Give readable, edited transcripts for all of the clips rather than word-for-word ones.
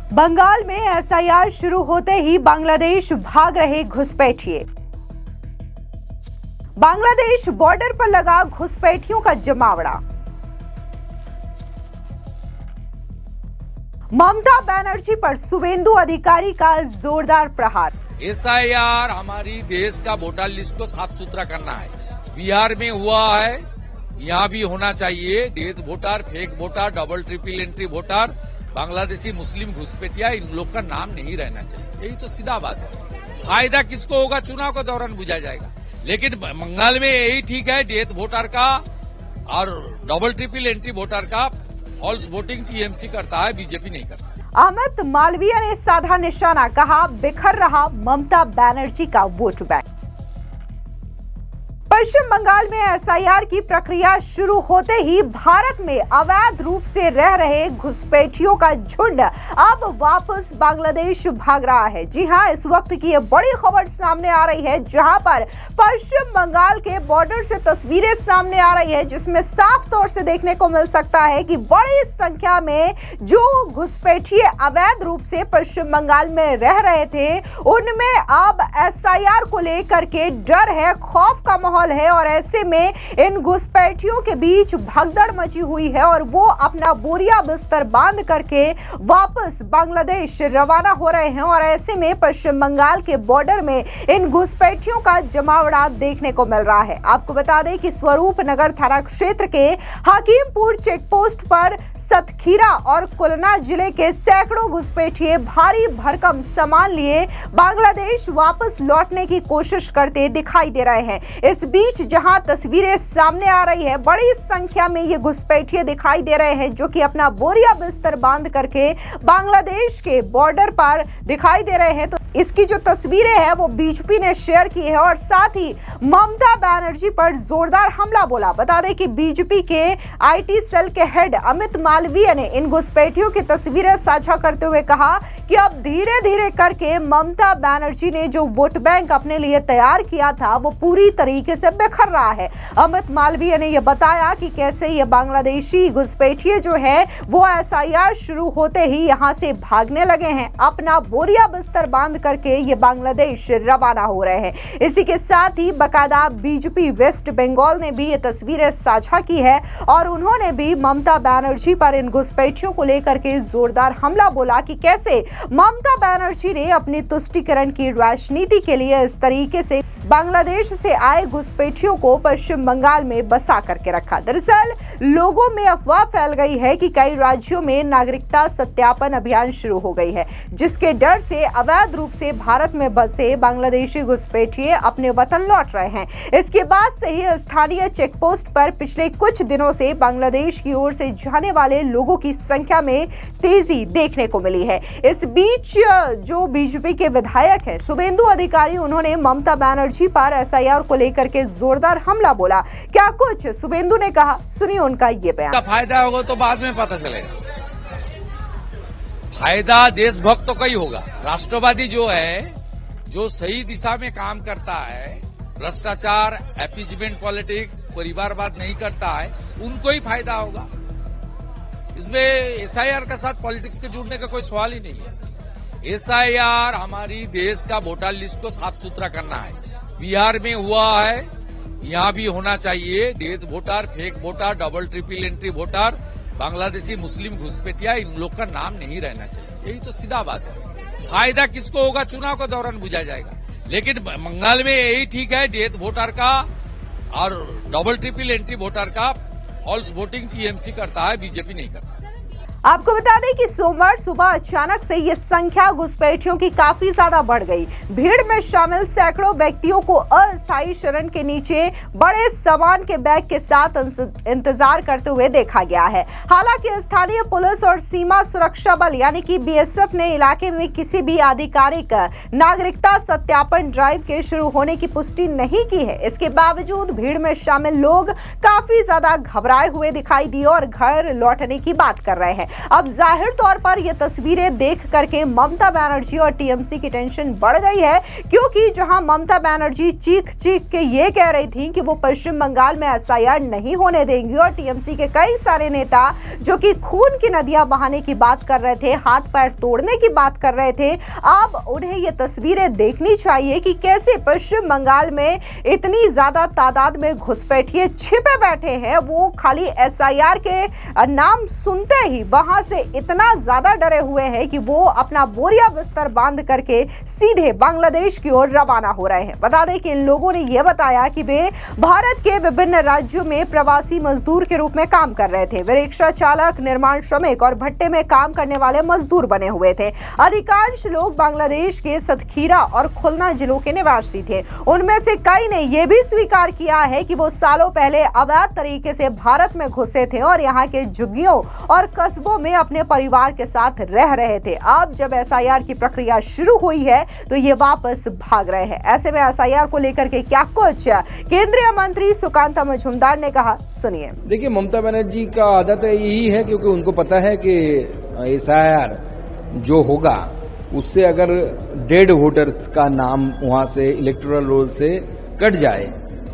बंगाल में एसआईआर शुरू होते ही बांग्लादेश भाग रहे घुसपैठिए। बांग्लादेश बॉर्डर पर लगा घुसपैठियों का जमावड़ा। ममता बनर्जी पर शुभेंदु अधिकारी का जोरदार प्रहार। एसआईआर हमारी देश का वोटर लिस्ट को साफ सुथरा करना है। बिहार में हुआ है, यहाँ भी होना चाहिए। Death voter, fake voter, double triple entry voter, Bangladeshi मुस्लिम घुसपैठिया, इन लोग का नाम नहीं रहना चाहिए। यही तो सीधा बात है। फायदा किसको होगा चुनाव के दौरान बुझा जाएगा, लेकिन बंगाल में यही ठीक है। डेथ वोटर का और डबल ट्रिपल एंट्री वोटर का फॉल्स वोटिंग टीएमसी करता है, बीजेपी नहीं करता। अमित मालवीय ने साधा निशाना, कहा बिखर रहा ममता बनर्जी का वोट बैंक। पश्चिम बंगाल में एसआईआर की प्रक्रिया शुरू होते ही भारत में अवैध रूप से रह रहे घुसपैठियों का झुंड अब वापस बांग्लादेश भाग रहा है। जी हां, इस वक्त की ये बड़ी खबर सामने आ रही है, जहां पर पश्चिम बंगाल के बॉर्डर से तस्वीरें सामने आ रही है, जिसमें साफ तौर से देखने को मिल सकता है कि बड़ी संख्या में जो घुसपैठिए अवैध रूप से पश्चिम बंगाल में रह रहे थे, उनमें अब एसआईआर को लेकर के डर है, खौफ का माहौल है, और ऐसे में इन घुसपैठियों के बीच भगदड़ मची हुई है और वो अपना बोरिया बिस्तर बांध करके वापस बांग्लादेश रवाना हो रहे हैं। और ऐसे में पश्चिम बंगाल के बॉर्डर में इन घुसपैठियों का जमावड़ा देखने को मिल रहा है। आपको बता दें कि स्वरूप नगर थाना क्षेत्र के हकीमपुर चेकपोस्ट पर सतखीरा और कुलना जिले के सैकड़ों घुसपैठिए भारी भरकम सामान लिए बांग्लादेश वापस लौटने की कोशिश करते दिखाई दे रहे हैं। इस बीच जहां तस्वीरें सामने आ रही है, बड़ी संख्या में ये घुसपैठिए दिखाई दे रहे हैं जो कि अपना बोरिया बिस्तर बांध करके बांग्लादेश के बॉर्डर पर दिखाई दे रहे हैं। तो इसकी जो तस्वीरें हैं वो बीजेपी ने शेयर की है और साथ ही ममता बनर्जी पर जोरदार हमला बोला। बता दें कि बीजेपी के आईटी सेल के हेड अमित मालवीय ने इन घुसपैठियों की तस्वीरें साझा करते हुए कहा कि अब धीरे धीरे करके ममता बनर्जी ने जो वोट बैंक अपने लिए तैयार किया था वो पूरी तरीके से बिखर रहा है। अमित मालवीय ने यह बताया कि कैसे ये बांग्लादेशी घुसपैठिए जो है वो एसआईआर शुरू होते ही यहाँ से भागने लगे हैं, अपना बोरिया बिस्तर बांध करके ये बांग्लादेश रवाना हो रहे हैं। इसी के साथ ही बकायदा बीजेपी वेस्ट बंगाल ने भी ये तस्वीरें साझा की है और उन्होंने भी ममता बनर्जी पर इन घुसपैठियों को लेकर के जोरदार हमला बोला कि कैसे ममता बनर्जी ने अपनी तुष्टीकरण की राजनीति के लिए इस तरीके से बांग्लादेश से आए घुसपैठियों को पश्चिम बंगाल में बसा करके रखा। दरअसल लोगों में अफवाह फैल गई है कि कई राज्यों में नागरिकता सत्यापन अभियान शुरू हो गई है, जिसके डर से अवैध रूप से भारत में बसे बांग्लादेशी घुसपैठिए अपने वतन लौट रहे हैं। इसके बाद से ही स्थानीय चेकपोस्ट पर पिछले कुछ दिनों से बांग्लादेश की ओर से जाने वाले लोगों की संख्या में तेजी देखने को मिली है। इस बीच जो बीजेपी के विधायक है शुभेंदु अधिकारी, उन्होंने ममता बनर्जी पर एसआईआर को लेकर के जोरदार हमला बोला। क्या कुछ शुभेंदु ने कहा, सुनिए उनका ये बयान। फायदा होगा तो बाद में पता चलेगा। फायदा देशभक्त तो कई होगा। राष्ट्रवादी जो है, जो सही दिशा में काम करता है, भ्रष्टाचार, एपीजमेंट पॉलिटिक्स, परिवारवाद नहीं करता है, उनको ही फायदा होगा। इसमें एसआईआर के साथ पॉलिटिक्स के जुड़ने का कोई सवाल ही नहीं है। एसआईआर हमारी देश का वोटर लिस्ट को साफ सुथरा करना है। बिहार में हुआ है, यहाँ भी होना चाहिए। Death voter, fake voter, double triple entry voter, Bangladeshi मुस्लिम घुसपैठिया, इन लोग का नाम नहीं रहना चाहिए। यही तो सीधा बात है। फायदा किसको होगा चुनाव के दौरान बुझा जाएगा, लेकिन बंगाल में यही ठीक है। डेथ वोटर का और डबल ट्रिपल एंट्री वोटर का फॉल्स वोटिंग टीएमसी करता है, बीजेपी नहीं करता। आपको बता दें कि सोमवार सुबह अचानक से ये संख्या घुसपैठियों की काफी ज्यादा बढ़ गई। भीड़ में शामिल सैकड़ों व्यक्तियों को अस्थायी शरण के नीचे बड़े सामान के बैग के साथ इंतजार करते हुए देखा गया है। हालांकि स्थानीय पुलिस और सीमा सुरक्षा बल यानी कि बीएसएफ ने इलाके में किसी भी आधिकारिक नागरिकता सत्यापन ड्राइव के शुरू होने की पुष्टि नहीं की है। इसके बावजूद भीड़ में शामिल लोग काफी ज्यादा घबराए हुए दिखाई दिए और घर लौटने की बात कर रहे हैं। अब जाहिर तौर पर ये तस्वीरें देख करके ममता बनर्जी और टीएमसी की टेंशन बढ़ गई है, क्योंकि जहां ममता बनर्जी चीख चीख के ये कह रही थी कि वो पश्चिम बंगाल में एसआईआर नहीं होने देंगी और टीएमसी के कई सारे नेता जो कि खून की नदियां बहाने की बात कर रहे थे, हाथ पैर तोड़ने की बात कर रहे थे, अब उन्हें ये तस्वीरें देखनी चाहिए कि कैसे पश्चिम बंगाल में इतनी ज्यादा तादाद में घुसपैठिए छिपे बैठे हैं। वो खाली एसआईआर के नाम सुनते ही वहां से इतना ज्यादा डरे हुए हैं कि वो अपना बोरिया बिस्तर बांध करके सीधे बांग्लादेश की ओर रवाना हो रहे हैं। बता दें कि इन लोगों ने यह बताया कि वे भारत के विभिन्न राज्यों में प्रवासी मजदूर के रूप में काम कर रहे थे। वे रिक्शा चालक, निर्माण श्रमिक और भट्टे में काम करने वाले मजदूर बने हुए थे। अधिकांश लोग बांग्लादेश के सतखीरा और खुलना जिलों के निवासी थे। उनमें से कई ने यह भी स्वीकार किया है कि वो सालों पहले अवैध तरीके से भारत में घुसे थे और यहाँ के झुग्गियों और कस्बों में अपने परिवार के साथ रह रहे थे। अब जब एसआईआर की प्रक्रिया शुरू हुई है तो ये वापस भाग रहे हैं। ऐसे में एसआईआर को लेकर के क्या कुछ केंद्रीय मंत्री सुकांता मजूमदार ने कहा, सुनिए। देखिए, ममता बनर्जी का आदत यही है, क्योंकि उनको पता है कि एसआईआर जो होगा उससे अगर डेड वोटर्स का नाम वहां से इलेक्टोरल रोल से कट जाए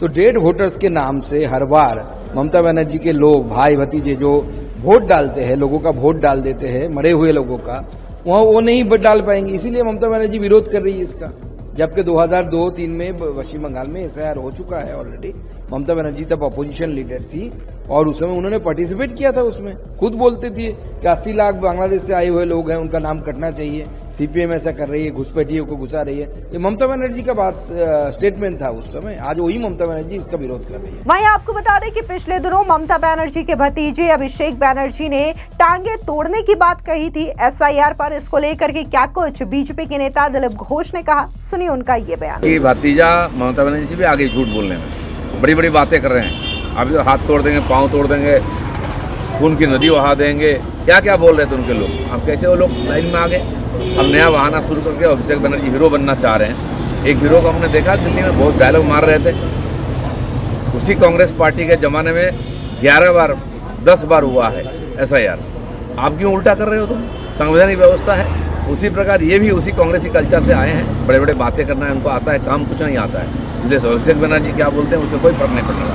तो डेड वोटर्स के नाम से हर बार ममता बनर्जी के लोग, भाई भतीजे जो वोट डालते हैं, लोगों का वोट डाल देते हैं, मरे हुए लोगों का, वहां वो नहीं डाल पाएंगे। इसीलिए ममता बनर्जी विरोध कर रही है इसका। जबकि 2002-03 में पश्चिम बंगाल में एसआईआर हो चुका है ऑलरेडी। ममता बनर्जी तब अपोजिशन लीडर थी और उस समय उन्होंने पार्टिसिपेट किया था उसमें। खुद बोलते थे कि 80 लाख बांग्लादेश से आए हुए लोग हैं, उनका नाम कटना चाहिए। सीपीएम ऐसा कर रही है, घुसपैठियों को घुसा रही है। ये ममता बनर्जी का बात स्टेटमेंट था उस समय। आज वही ममता बनर्जी इसका विरोध कर रही है। वहीं आपको बता दें कि पिछले दिनों ममता बनर्जी के भतीजे अभिषेक बनर्जी ने टांगे तोड़ने की बात कही थी एसआईआर पर। इसको लेकर के क्या कुछ बीजेपी के नेता दिलीप घोष ने कहा, सुनिए उनका ये बयान। भतीजा ममता बनर्जी से भी आगे झूठ बोलने में बड़ी बड़ी बातें कर रहे हैं। अभी तो हाथ तोड़ देंगे, पाँव तोड़ देंगे, खून की नदी बहा देंगे, क्या क्या बोल रहे थे उनके लोग। अब कैसे वो लोग लाइन में आ गए। अब नया बहाना शुरू करके अभिषेक बनर्जी हीरो बनना चाह रहे हैं। एक हीरो को हमने देखा दिल्ली में बहुत डायलॉग मार रहे थे। उसी कांग्रेस पार्टी के जमाने में 11 बार 10 बार हुआ है एसआईआर। आप क्यों उल्टा कर रहे हो? तुम संवैधानिक व्यवस्था है। उसी प्रकार ये भी उसी कांग्रेसी कल्चर से आए हैं। बड़े बड़े बातें करना है उनको आता है, काम कुछ नहीं आता है। इसलिए अभिषेक बनर्जी क्या बोलते हैं उससे कोई फर्क नहीं पड़ता।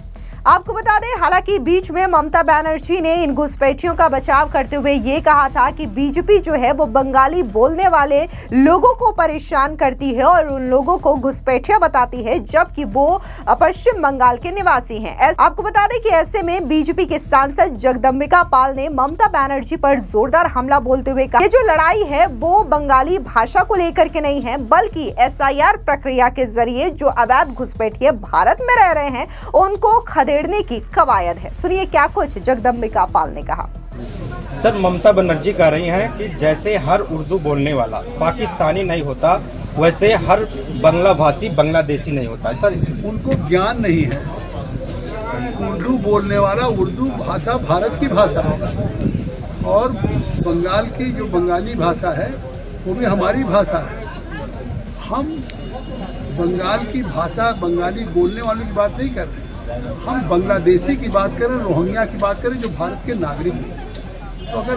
आपको बता दें, हालांकि बीच में ममता बनर्जी ने इन घुसपैठियों का बचाव करते हुए ये कहा था कि बीजेपी जो है वो बंगाली बोलने वाले लोगों को परेशान करती है और उन लोगों को घुसपैठिया बताती है, जबकि वो पश्चिम बंगाल के निवासी हैं। आपको बता दें कि ऐसे में बीजेपी के सांसद जगदम्बिका पाल ने ममता बनर्जी पर जोरदार हमला बोलते हुए कहा, ये जो लड़ाई है वो बंगाली भाषा को लेकर के नहीं है, बल्कि एसआईआर प्रक्रिया के जरिए जो अवैध घुसपैठिए भारत में रह रहे हैं उनको खदेड़ने की कवायद है। सुनिए क्या कुछ जगदम्बिका पाल ने कहा। सर, ममता बनर्जी कह रही हैं कि जैसे हर उर्दू बोलने वाला पाकिस्तानी नहीं होता, वैसे हर बंगला भाषी बांग्लादेशी नहीं होता। सर, उनको ज्ञान नहीं है। उर्दू बोलने वाला, उर्दू भाषा भारत की भाषा है और बंगाल की जो बंगाली भाषा है वो भी हमारी भाषा है। हम बंगाल की भाषा, बंगाली बोलने वालों की बात नहीं कर रहे, हम बांग्लादेशी की बात करें, रोहिंग्या की बात करें जो भारत के नागरिक हैं। तो अगर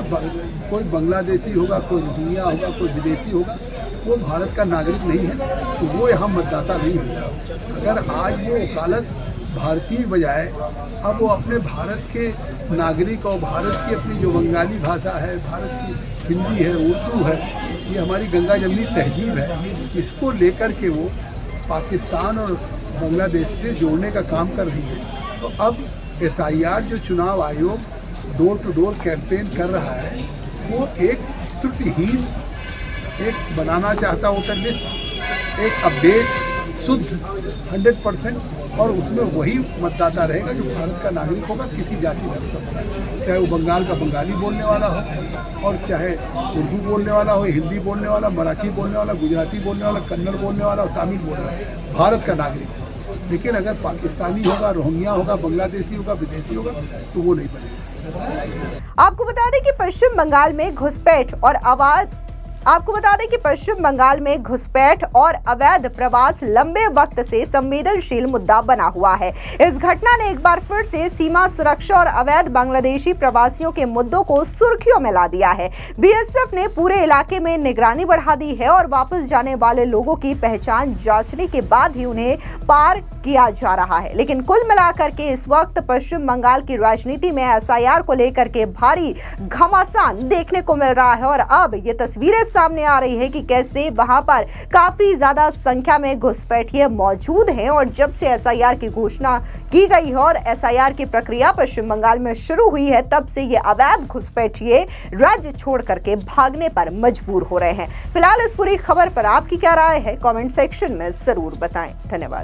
कोई बांग्लादेशी होगा, कोई रोहिंग्या होगा, कोई विदेशी होगा, वो भारत का नागरिक नहीं है तो वो यहाँ मतदाता नहीं होगा। अगर आज वो वकालत भारतीय बजाय अब वो अपने भारत के नागरिक और भारत की अपनी जो बंगाली भाषा है, भारत की हिंदी है, उर्दू है, ये हमारी गंगा जमनी तहजीब है, इसको लेकर के वो पाकिस्तान और बांग्लादेश से जोड़ने का काम कर रही है। तो अब एसआईआर जो चुनाव आयोग डोर टू डोर कैंपेन कर रहा है वो एक त्रुटिहीन एक बनाना चाहता वोटर लिस्ट, एक अपडेट शुद्ध 100% और उसमें वही मतदाता रहेगा जो भारत का नागरिक होगा, किसी जाति धर्म का, चाहे वो बंगाल का बंगाली बोलने वाला हो और चाहे उर्दू बोलने वाला हो, हिंदी बोलने वाला, मराठी बोलने वाला, गुजराती बोलने वाला, कन्नड़ बोलने वाला और तमिल बोलने वाला, भारत का नागरिक। लेकिन अगर पाकिस्तानी होगा, रोहिंग्या होगा, बांग्लादेशी होगा, विदेशी होगा तो वो नहीं बनेगा। आपको बता दें कि पश्चिम बंगाल में घुसपैठ और अवैध आपको बता दें कि पश्चिम बंगाल में घुसपैठ और अवैध प्रवास लंबे वक्त से संवेदनशील मुद्दा बना हुआ है। इस घटना ने एक बार फिर से सीमा सुरक्षा और अवैध बांग्लादेशी प्रवासियों के मुद्दों को सुर्खियों में ला दिया है। बीएसएफ ने पूरे इलाके में निगरानी बढ़ा दी है और वापस जाने वाले लोगों की पहचान जांचने के बाद ही उन्हें पार किया जा रहा है। लेकिन कुल मिलाकर के इस वक्त पश्चिम बंगाल की राजनीति में एसआईआर को लेकर के भारी घमासान देखने को मिल रहा है और अब ये तस्वीरें सामने आ रही है कि कैसे वहां पर काफी ज्यादा संख्या में घुसपैठिए मौजूद हैं और जब से एसआईआर की घोषणा की गई है और एसआईआर की प्रक्रिया पश्चिम बंगाल में शुरू हुई है, तब से ये अवैध घुसपैठिए राज्य छोड़ करके भागने पर मजबूर हो रहे हैं। फिलहाल इस पूरी खबर पर आपकी क्या राय है, कमेंट सेक्शन में जरूर बताएं। धन्यवाद।